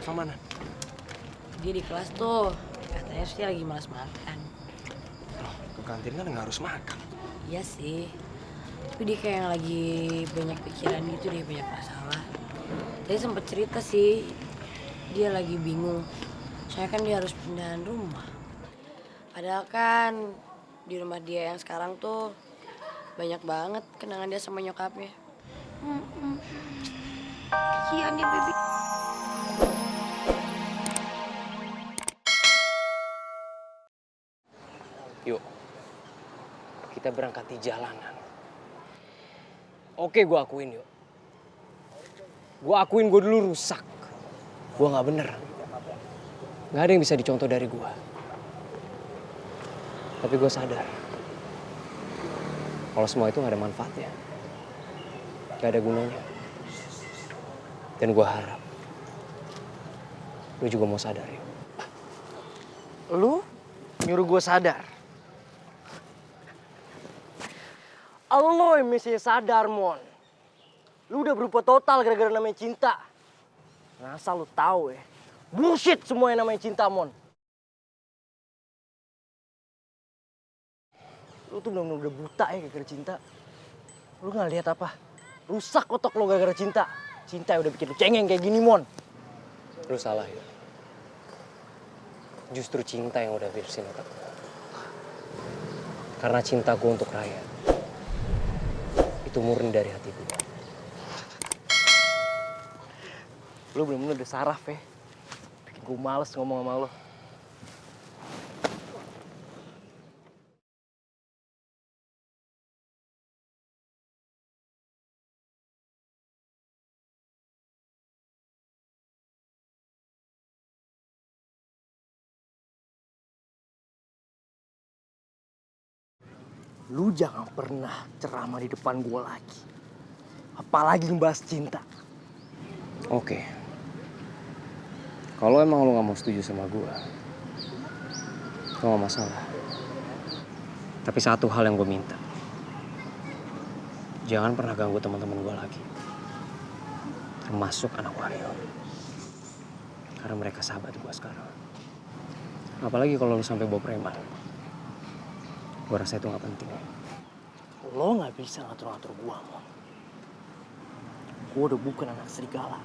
Reva mana? Dia di kelas tuh, katanya sih lagi malas makan. Loh, ke kantin kan nggak harus makan. Iya sih, tapi dia kayak yang lagi banyak pikiran gitu deh, banyak masalah. Tadi sempet cerita sih, dia lagi bingung. Soalnya kan dia harus pindahan rumah. Padahal kan di rumah dia yang sekarang tuh banyak banget kenangan dia sama nyokapnya. Kasihan dia, baby. Yuk, kita berangkat di jalanan. Oke, gue akuin yuk. Gue akuin gue dulu rusak. Gue gak bener. Gak ada yang bisa dicontoh dari gue. Tapi gue sadar. Kalau semua itu gak ada manfaatnya. Gak ada gunanya. Dan gue harap. Lu juga mau sadar yuk. Lu nyuruh gue sadar. Lo yang mestinya sadar, Mon. Lu udah berubah total gara-gara namanya cinta. Ngasal lu tahu ya. Bullshit semua yang namanya cinta, Mon. Lu tuh bener-bener udah buta ya gara-gara cinta. Lu gak lihat apa? Rusak otak lo gara-gara cinta. Cinta yang udah bikin lu cengeng kayak gini, Mon. Lu salah ya. Justru cinta yang udah bersihin otak gue. Karena cinta gue untuk Raya. Itu murni dari hati gue. Lu bener-bener udah saraf ya. Bikin gue males ngomong sama lo. Lu jangan pernah ceramah di depan gue lagi. Apalagi ngebahas cinta. Oke. Kalau emang lu gak mau setuju sama gue, itu gak masalah. Tapi satu hal yang gue minta. Jangan pernah ganggu teman-teman gue lagi. Termasuk anak Wario. Karena mereka sahabat gue sekarang. Apalagi kalau lu sampai bawa preman. Gue rasa itu gak penting. Lo gak bisa ngatur-ngatur gue, Mon. Gue udah bukan anak serigala.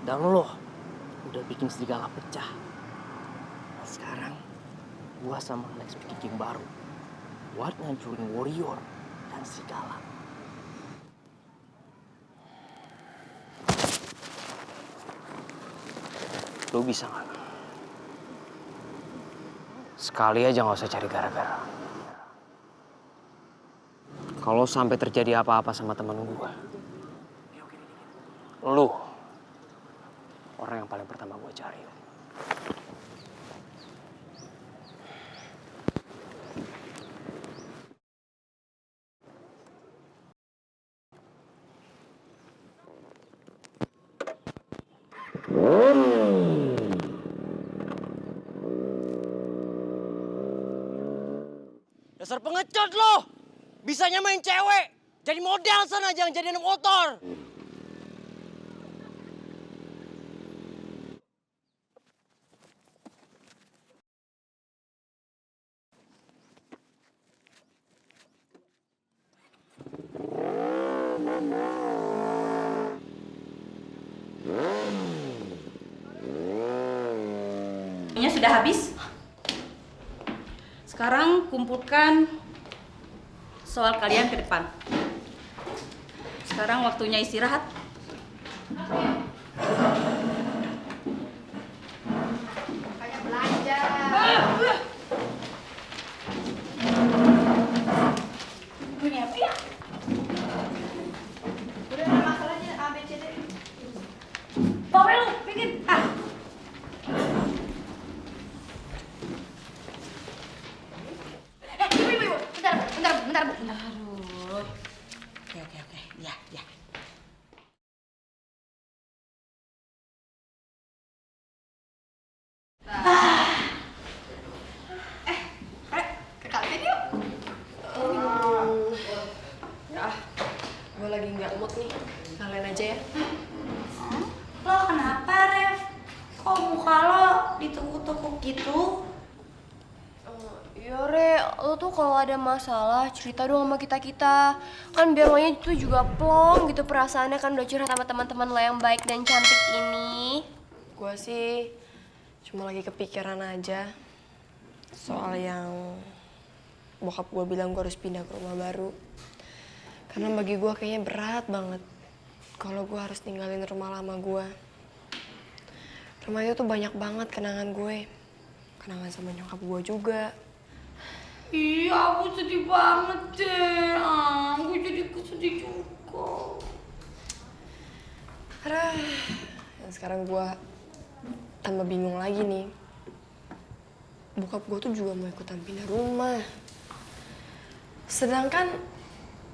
Dan lo udah bikin serigala pecah. Nah, sekarang gue sama Alex bikin geng baru. Buat ngancurin warrior dan serigala. Lu bisa gak? Sekali aja gak usah cari gara-gara. Kalau sampai terjadi apa-apa sama temen gue, lu orang yang paling pertama gue cari. Dasar pengecut lo! Bisanya main cewek! Jadi model sana, jangan jadi anak motor! Waktunya sudah habis. Sekarang kumpulkan soal kalian ke depan. Sekarang waktunya istirahat. Kayak belajar. Bunyi apa ya? Udah ada masalahnya A, B, C, D. Bawa lu, bikin. Ibu. Bentar, Bu. Aduh. Oke. Ya. Ke kantin yuk. Gue lagi nggak mood nih. Kalian aja ya. Lo kenapa, Rev? Kok kok gitu? Ya Re, lo tuh kalau ada masalah cerita dong sama kita-kita. Kan biar lo nya tuh juga plong gitu perasaannya, kan udah curhat sama teman-teman lo yang baik dan cantik ini. Gue sih cuma lagi kepikiran aja soal yang bokap gue bilang gue harus pindah ke rumah baru. Karena bagi gue kayaknya berat banget kalau gue harus tinggalin rumah lama gue. Rumah itu tuh banyak banget kenangan gue. Kenangan sama nyokap gue juga. Iya, aku sedih banget deh. Aku jadi sedih juga. Aduh, dan sekarang gue tambah bingung lagi nih. Bokap gue tuh juga mau ikutan pindah rumah. Sedangkan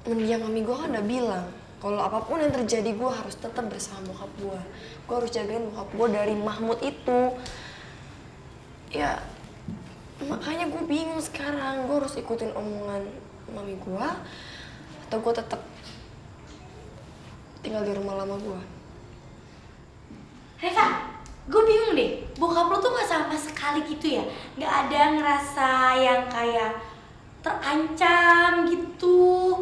mendiang mami gue kan udah bilang kalau apapun yang terjadi gue harus tetap bersama bokap gue. Gue harus jagain bokap gue dari Mahmud itu. Ya, makanya gue bingung sekarang. Gue harus ikutin omongan mami gue atau gue tetap tinggal di rumah lama gue. Reva, gue bingung deh. Bokap lo tuh gak sama sekali gitu ya? Gak ada ngerasa yang kayak terancam gitu.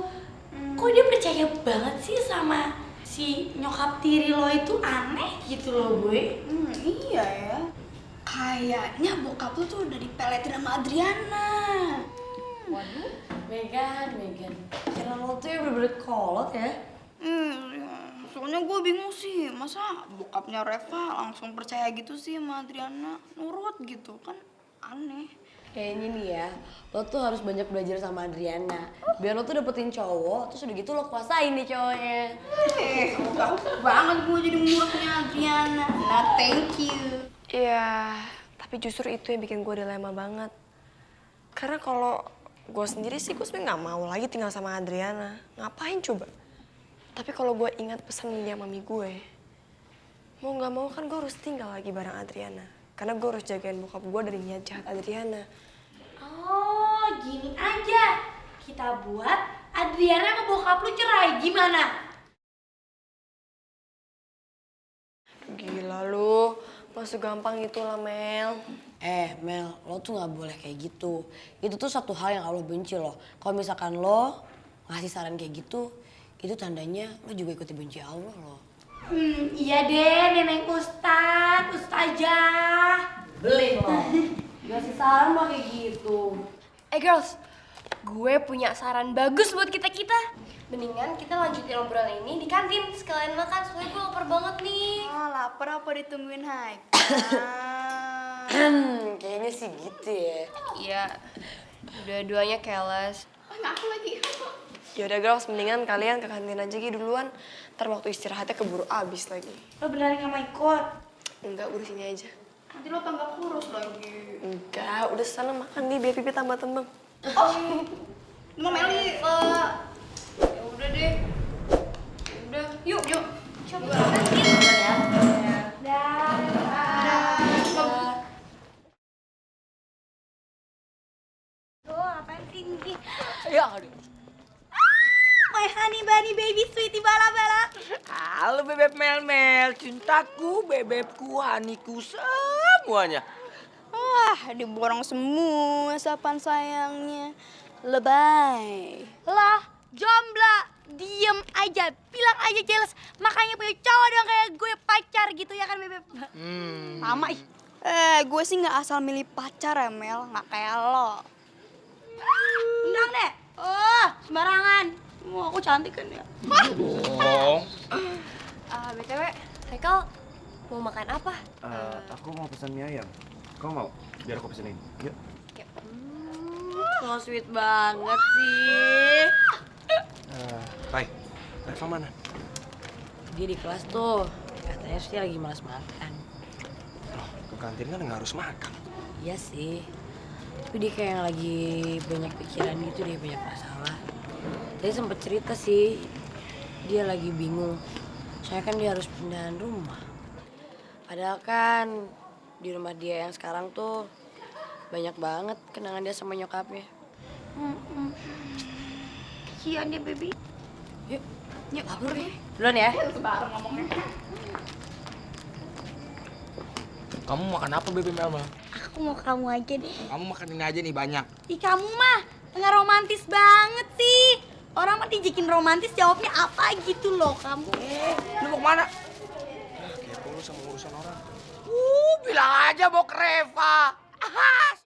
Kok dia percaya banget sih sama si nyokap tiri lo itu? Aneh gitu loh gue. Iya ya. Kayaknya bokap lu tuh udah dipeletin sama Adriana. Waduh, Megan. Kira lo tuh ya bener-bener kolot ya. Soalnya gue bingung sih, masa bokapnya Reva langsung percaya gitu sih sama Adriana, nurut gitu kan aneh. Kayaknya nih ya, lo tuh harus banyak belajar sama Adriana. Biar lo tuh dapetin cowok, terus udah gitu lo kuasain nih cowoknya. Gak banget gue jadi muridnya Adriana. Nah, thank you. Iya, tapi justru itu yang bikin gue dilema banget. Karena kalau gue sendiri sih, gue sebenernya gak mau lagi tinggal sama Adriana. Ngapain coba? Tapi kalau gue ingat pesan dia mami gue, mau gak mau kan gue harus tinggal lagi bareng Adriana. Karena gue harus jagain bokap gue dari niat jahat Adriana. Oh, gini aja. Kita buat Adriana sama bokap lu cerai. Gimana? Gila lu, masuk gampang itu lah Mel. Mel, lo tuh gak boleh kayak gitu. Itu tuh satu hal yang Allah benci loh. Kalau misalkan lo ngasih saran kayak gitu, itu tandanya lo juga ikut benci Allah loh. Iya deh, neneng ustazah. Beli lo. Ngasih saran mah kayak gitu. Girls, gue punya saran bagus buat kita-kita. Mendingan kita lanjutin obrolan ini di kantin sekalian makan, soalnya gue lapar banget nih. Lapar apa ditungguin Hai? Kayaknya sih gitu ya. Iya, dua-duanya keles. Aku lagi. Yaudah girls, mendingan kalian ke kantin aja gitu duluan. Ntar waktu istirahatnya keburu abis lagi. Lo beneran gak mau ikut? Enggak, udah sini aja. Nanti lo tambah kurus lagi. Enggak, udah sana makan nih biar pipi tambah tembem. Mau Meli. Ya udah deh. Udah, yuk. Coba. Apaan sih ini? Ya, aduh. My honey bunny baby sweetie bala. Halo bebek Mel, cintaku, bebekku, haniku, semuanya. Wah, diborong semua sapaan sayangnya. Lebay. Lah, jombla, diem aja, bilang aja jealous. Makanya punya cowok dong kayak gue pacar gitu ya kan bebek? Mama ih. Gue sih nggak asal milih pacar ya Mel, nggak kayak lo. Undang deh. Oh, sembarangan. Wah, aku cantik kan ya? Bohong. BTW, Haikal mau makan apa? Aku mau pesan mie ayam. Kau mau? Biar aku pesenin. Yuk. So sweet banget sih. Pai, Reva mana? Dia di kelas tuh, katanya sih lagi malas makan. Loh, ke kantin kan nggak harus makan. Iya sih, tapi dia kayak lagi banyak pikiran gitu deh, banyak masalah. Tadi sempet cerita sih, dia lagi bingung. Soalnya kan dia harus pindahan rumah. Padahal kan di rumah dia yang sekarang tuh banyak banget kenangan dia sama nyokapnya. Kasian dia baby. Yuk, lapar deh. Duluan ya. Bareng ngomongnya. Kamu makan apa Bebe Melma? Aku mau kamu aja deh. Kamu makan ini aja nih banyak. Ih kamu mah nggak romantis banget sih. Orang mah dijekin romantis jawabnya apa gitu loh kamu. Lu mau kemana? Kepo lu sama urusan orang. Bilang aja mau ke Reva. Ahas.